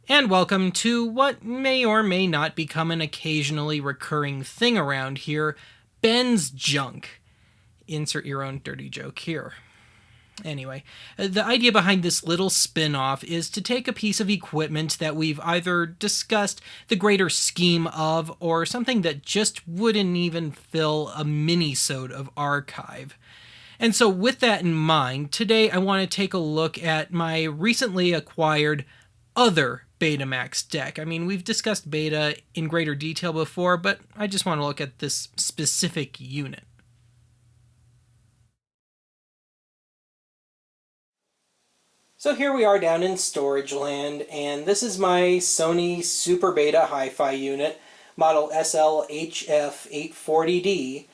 And welcome to what may or may not become an occasionally recurring thing around here, Ben's Junk. Insert your own dirty joke here. Anyway, the idea behind this little spin-off is to take a piece of equipment that we've either discussed the greater scheme of, or something that just wouldn't even fill a mini-sode of archive. And so with that in mind, today I want to take a look at my recently acquired other Betamax deck. I mean, we've discussed Beta in greater detail before, but I just want to look at this specific unit. So here we are down in storage land, and this is my Sony Super Beta Hi-Fi unit, model SL-HF840D.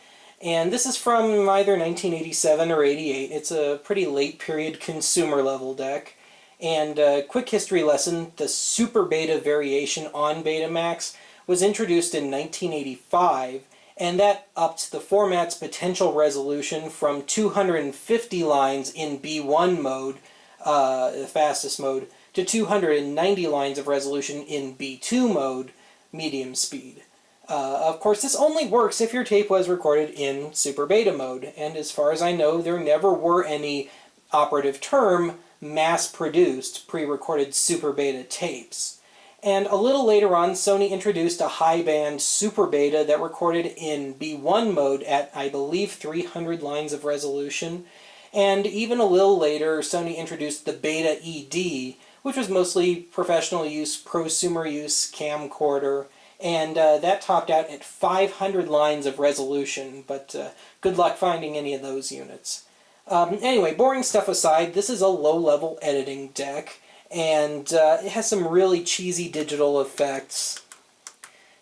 And this is from either 1987 or 88. It's a pretty late period consumer level deck. And quick history lesson, the Super Beta variation on Betamax was introduced in 1985, and that upped the format's potential resolution from 250 lines in B1 mode, the fastest mode, to 290 lines of resolution in B2 mode, medium speed. Of course, this only works if your tape was recorded in Super Beta mode, and as far as I know, there never were any operative term mass-produced pre-recorded Super Beta tapes. And a little later on, Sony introduced a high-band Super Beta that recorded in B1 mode at, I believe, 300 lines of resolution. And even a little later, Sony introduced the Beta ED, which was mostly professional use, prosumer use camcorder, and that topped out at 500 lines of resolution, but good luck finding any of those units. Anyway, boring stuff aside, this is a low-level editing deck, and it has some really cheesy digital effects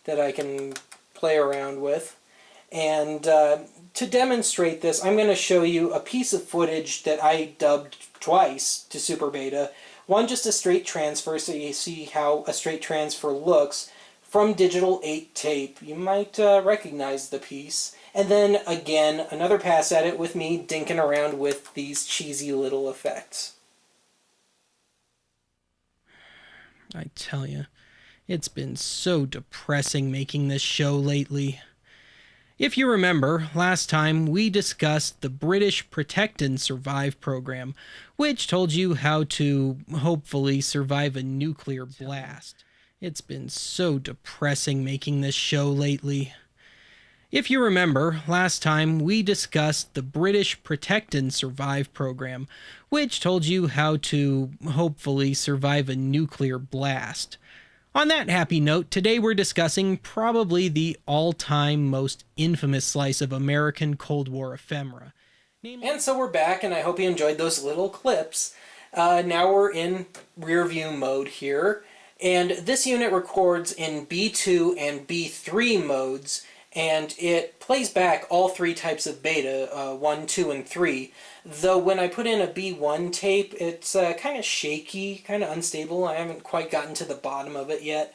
that I can play around with. And to demonstrate this, I'm going to show you a piece of footage that I dubbed twice to Super Beta. One just a straight transfer, so you see how a straight transfer looks from digital 8 tape. You might recognize the piece. And then, again, another pass at it with me dinking around with these cheesy little effects. I tell you, it's been so depressing making this show lately. If you remember, last time we discussed the British Protect and Survive program, which told you how to hopefully survive a nuclear blast. It's been so depressing making this show lately. If you remember, last time we discussed the British Protect and Survive program, which told you how to hopefully survive a nuclear blast. On that happy note, today we're discussing probably the all-time most infamous slice of American Cold War ephemera. And so we're back, and I hope you enjoyed those little clips. Now we're in rear view mode here, and this unit records in B2 and B3 modes, and it plays back all three types of beta, 1, 2, and 3. Though when I put in a B1 tape, it's kind of shaky, kind of unstable. I haven't quite gotten to the bottom of it yet.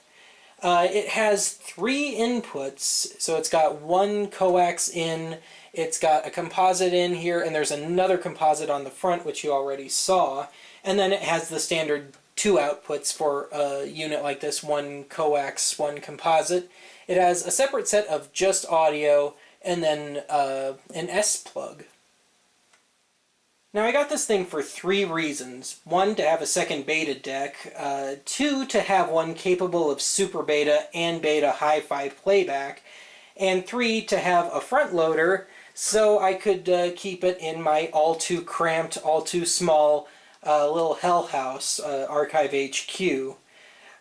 It has 3 inputs, so it's got one coax in, it's got a composite in here, and there's another composite on the front, which you already saw. And then it has the standard 2 outputs for a unit like this, one coax, one composite. It has a separate set of just audio, and then an S-plug. Now I got this thing for 3 reasons. 1, to have a second beta deck. 2, to have one capable of Super Beta and Beta Hi-Fi playback. And 3, to have a front loader so I could keep it in my all too cramped, all too small little hell house, Archive HQ.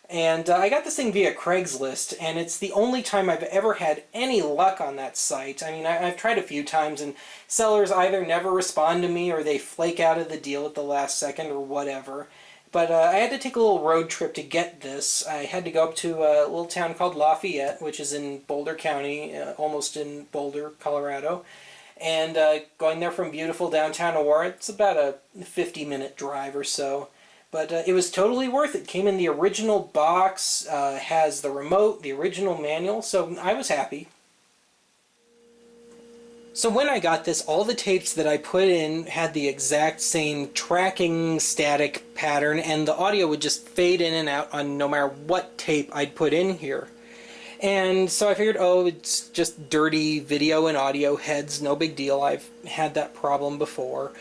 And I got this thing via Craigslist, and it's the only time I've ever had any luck on that site. I mean, I've tried a few times, and sellers either never respond to me or they flake out of the deal at the last second or whatever. But I had to take a little road trip to get this. I had to go up to a little town called Lafayette, which is in Boulder County, almost in Boulder, Colorado. And going there from beautiful downtown Aurora, it's about a 50-minute drive or so. But it was totally worth it. Came in the original box, has the remote, the original manual, so I was happy. So when I got this, all the tapes that I put in had the exact same tracking static pattern, and the audio would just fade in and out on no matter what tape I'd put in here. And so I figured, oh, it's just dirty video and audio heads, no big deal. I've had that problem before.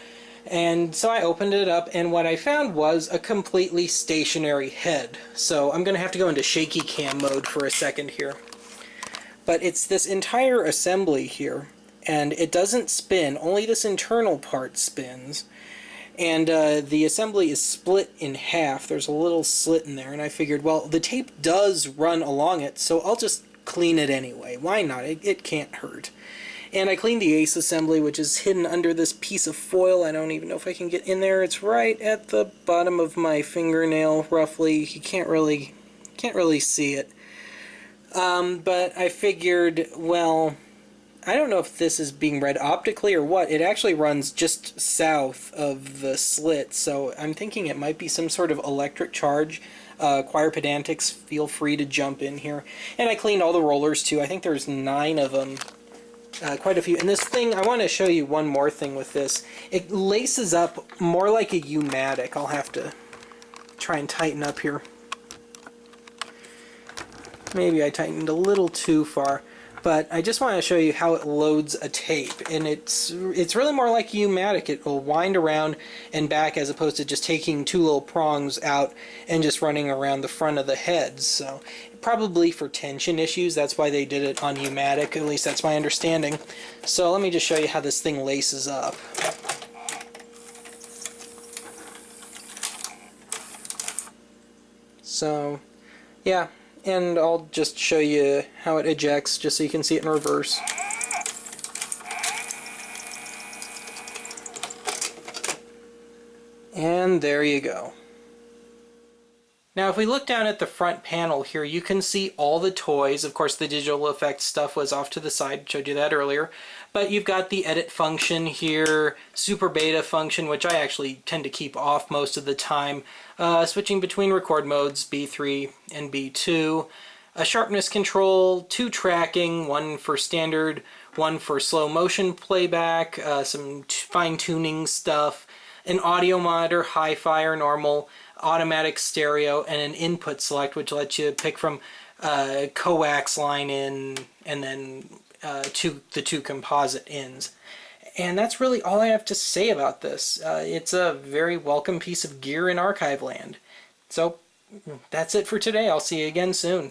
And so I opened it up, and what I found was a completely stationary head. So I'm going to have to go into shaky cam mode for a second here. But it's this entire assembly here, and it doesn't spin, only this internal part spins. And the assembly is split in half. There's a little slit in there, and I figured, well, the tape does run along it, so I'll just clean it anyway. Why not? It can't hurt. And I cleaned the ace assembly, which is hidden under this piece of foil. I don't even know if I can get in there. It's right at the bottom of my fingernail, roughly. You can't really see it. But I figured, well, I don't know if this is being read optically or what. It actually runs just south of the slit, so I'm thinking it might be some sort of electric charge. Choir Pedantics, feel free to jump in here. And I cleaned all the rollers too. I think there's 9 of them. Quite a few. And this thing, I want to show you one more thing with this. It laces up more like a U-matic. I'll have to try and tighten up here. Maybe I tightened a little too far. But I just want to show you how it loads a tape, and it's really more like a U-matic. It will wind around and back as opposed to just taking 2 little prongs out and just running around the front of the head. So probably for tension issues, that's why they did it on U-matic, at least that's my understanding. So let me just show you how this thing laces up. So yeah. And I'll just show you how it ejects, just so you can see it in reverse. And there you go. Now if we look down at the front panel here, you can see all the toys. Of course the digital effects stuff was off to the side, showed you that earlier. But you've got the edit function here, super beta function, which I actually tend to keep off most of the time. Switching between record modes, B3 and B2. A sharpness control, 2 tracking, 1 for standard, 1 for slow motion playback, some fine-tuning stuff, an audio monitor, hi-fi or normal, automatic stereo, and an input select, which lets you pick from coax line in and then the 2 composite ins. And that's really all I have to say about this. It's a very welcome piece of gear in archive land. So that's it for today. I'll see you again soon.